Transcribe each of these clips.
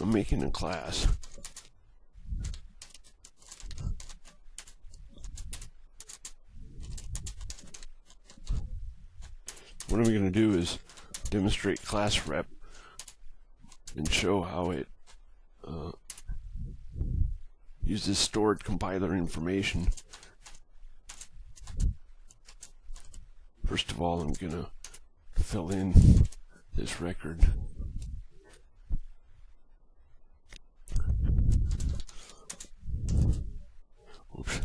I'm making a class. What I'm going to do is demonstrate class rep and show how it uses stored compiler information. First of all, I'm going to fill in this record. Oops.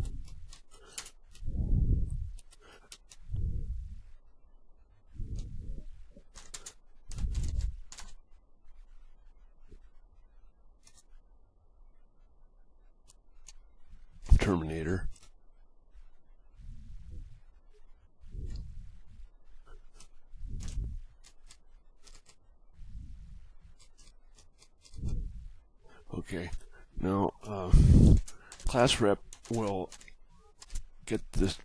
Terminator. Okay, now class rep will get this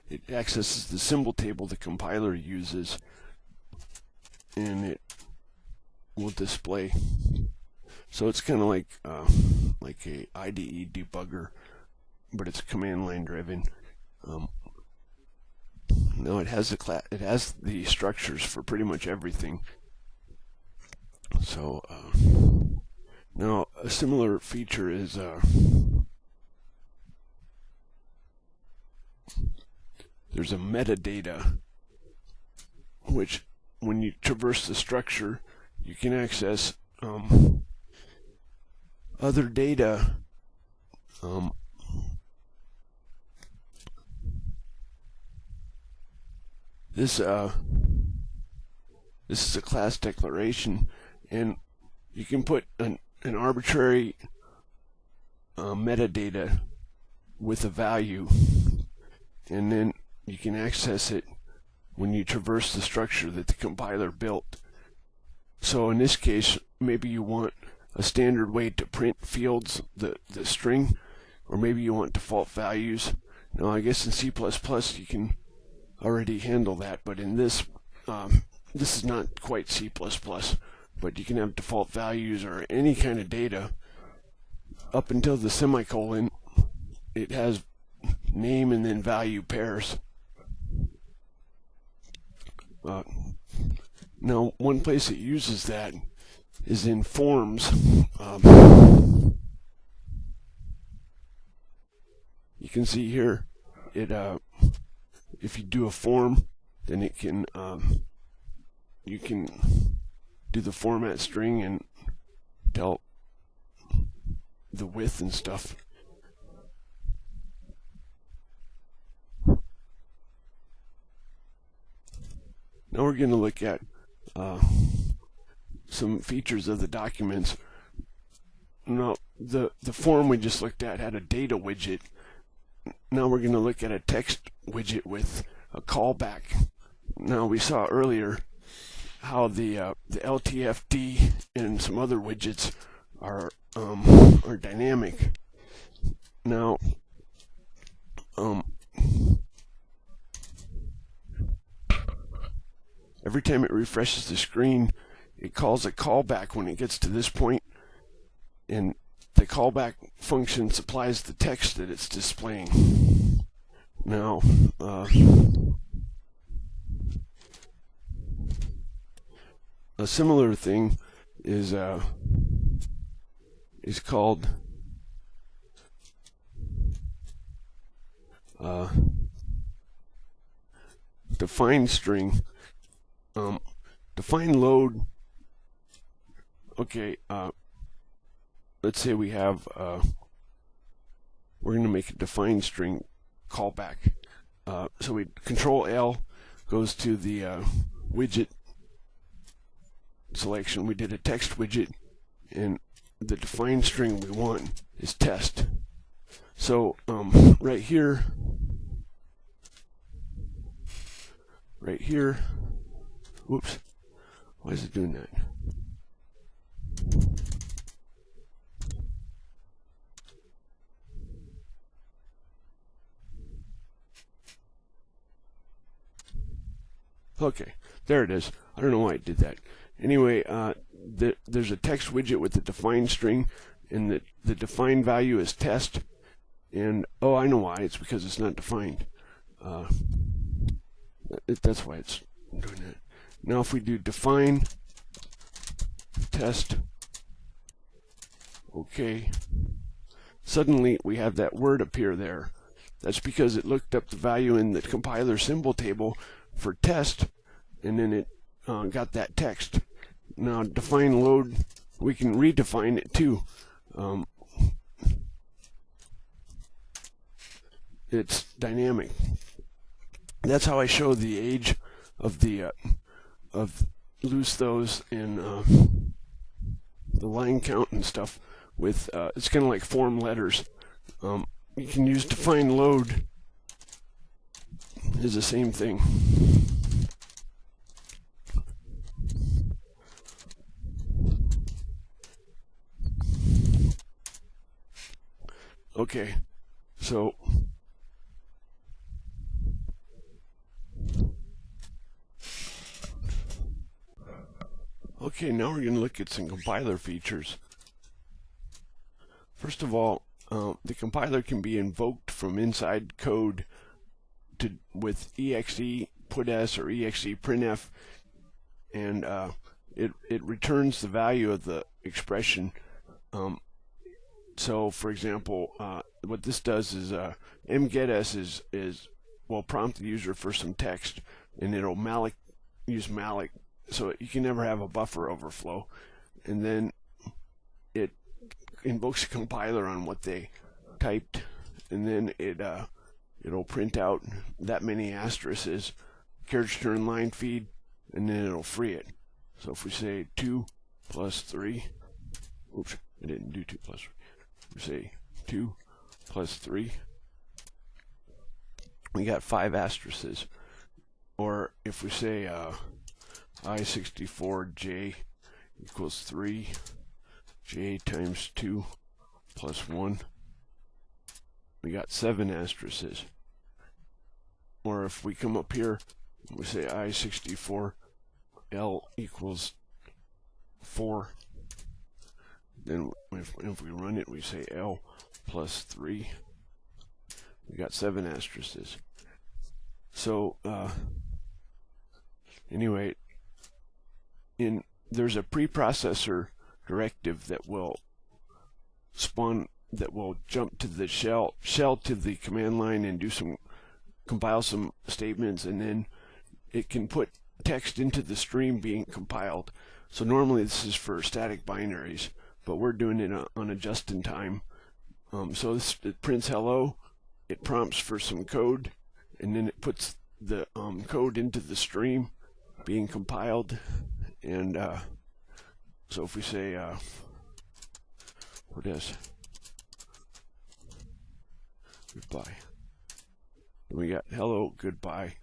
it accesses the symbol table the compiler uses, and it will display. So it's kind of like a IDE debugger, but it's command line driven. Now it has the structures for pretty much everything. So now a similar feature is there's a metadata, which when you traverse the structure, you can access other data. This is a class declaration, and you can put an arbitrary metadata with a value, and then you can access it when you traverse the structure that the compiler built. So in this case, maybe you want a standard way to print fields, the string, or maybe you want default values. Now I guess in C++ you can already handle that, but in this is not quite C++, but you can have default values or any kind of data. Up until the semicolon, it has name and then value pairs. Now one place it uses that is in forms. You can see here it if you do a form, then it can you can do the format string and tell the width and stuff. Now we're going to look at some features of the documents. Now the form we just looked at had a data widget. Now we're going to look at a text widget with a callback. Now we saw earlier how the LTFD and some other widgets are dynamic. Now every time it refreshes the screen, it calls a callback when it gets to this point, and the callback function supplies the text that it's displaying. Now a similar thing is called define string. Define load. Okay, let's say we have we're going to make a define string callback. So we Control L goes to the widget selection. We did a text widget, and the define string we want is test. So right here, whoops, why is it doing that? Okay, there it is. I don't know why it did that. Anyway, there's a text widget with the defined string, and the defined value is test. And oh, I know why. It's because it's not defined. That's why it's doing that. Now, if we do define test, okay, suddenly we have that word appear there. That's because it looked up the value in the compiler symbol table for test, and then it got that text. Now, define load, we can redefine it too. It's dynamic. That's how I show the age of the LoseThos and the line count and stuff. With it's kind of like form letters. You can use define load is the same thing. Okay, so okay, now we're going to look at some compiler features. First of all, the compiler can be invoked from inside code with exe putS or exe printf, and it returns the value of the expression. So, for example, what this does is mgetS will prompt the user for some text, and it'll use malloc, so you can never have a buffer overflow. And then it invokes a compiler on what they typed, and then it'll print out that many asterisks, carriage turn line feed, and then it'll free it. So if we say 2 plus 3, oops, I didn't do 2 plus 3. We say 2 plus 3, we got 5 asterisks. Or if we say I64J equals 3, J times 2 plus 1, we got 7 asterisks. Or if we come up here, we say I64L equals 4, then if we run it, we say L plus 3, we got 7 asterisks. So anyway, there's a preprocessor directive that will jump to the shell to the command line and compile some statements, and then it can put text into the stream being compiled. So normally this is for static binaries, but we're doing it on a just-in-time. So it prints hello, it prompts for some code, and then it puts the code into the stream being compiled. And so if we say what is goodbye, and we got hello, goodbye,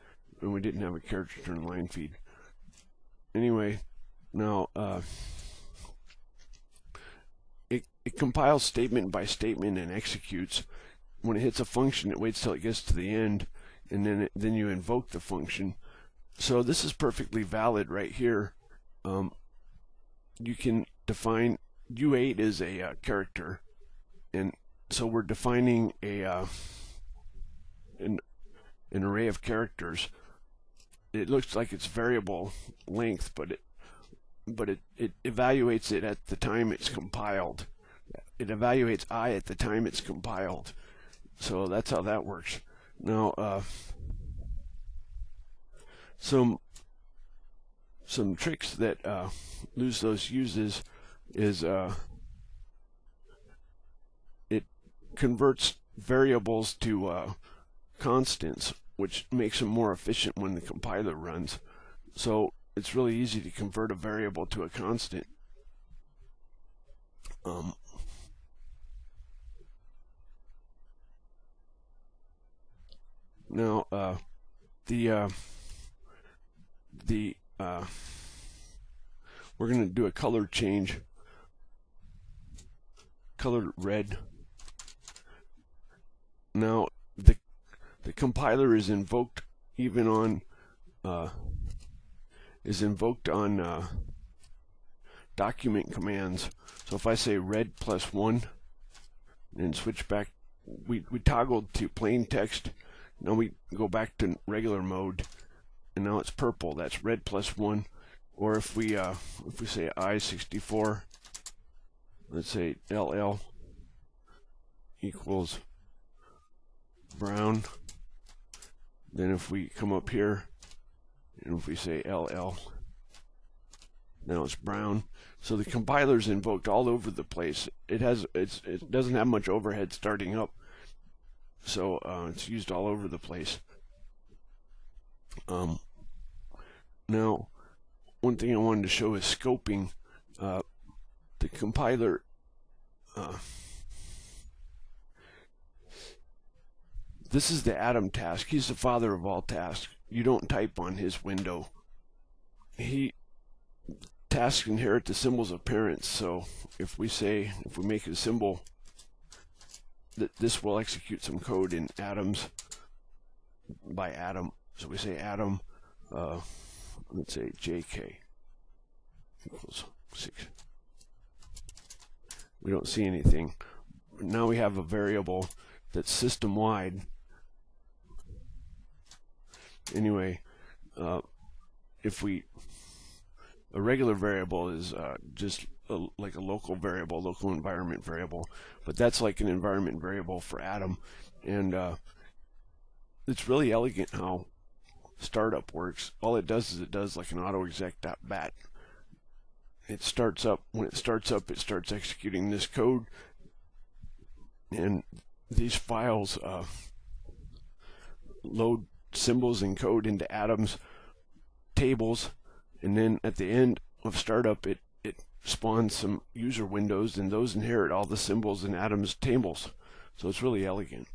and we didn't have a carriage return line feed. Anyway, now it compiles statement by statement and executes. When it hits a function, it waits till it gets to the end, and then you invoke the function. So this is perfectly valid right here. You can define U8 is a character, and so we're defining an array of characters. It looks like it's variable length, but it evaluates it at the time it's compiled. It evaluates I at the time it's compiled. So that's how that works. Now, some tricks that LoseThos uses is it converts variables to constants, which makes them more efficient when the compiler runs. So it's really easy to convert a variable to a constant. Now we're going to do a color change, color red. Now the compiler is invoked even on is invoked on document commands. So if I say red +1 and switch back, we toggled to plain text. Now we go back to regular mode, and now it's purple. That's red +1. Or if we say I64, let's say LL equals brown. Then if we come up here and if we say LL, now it's brown. So the compiler's invoked all over the place. It doesn't have much overhead starting up, so it's used all over the place. Now, one thing I wanted to show is scoping. The compiler this is the Adam task. He's the father of all tasks. You don't type on his window. Tasks inherit the symbols of parents. So if we make a symbol, that this will execute some code in Adams by Adam. So we say Adam, let's say JK equals 6. We don't see anything. Now we have a variable that's system-wide. Anyway, a regular variable is just like a local variable, local environment variable, but that's like an environment variable for Adam, and it's really elegant how startup works. All it does is it does like an autoexec.bat. It starts up. When it starts up, it starts executing this code, and these files load symbols and code into Adam's tables, and then at the end of startup it spawns some user windows, and those inherit all the symbols in Adam's tables. So it's really elegant.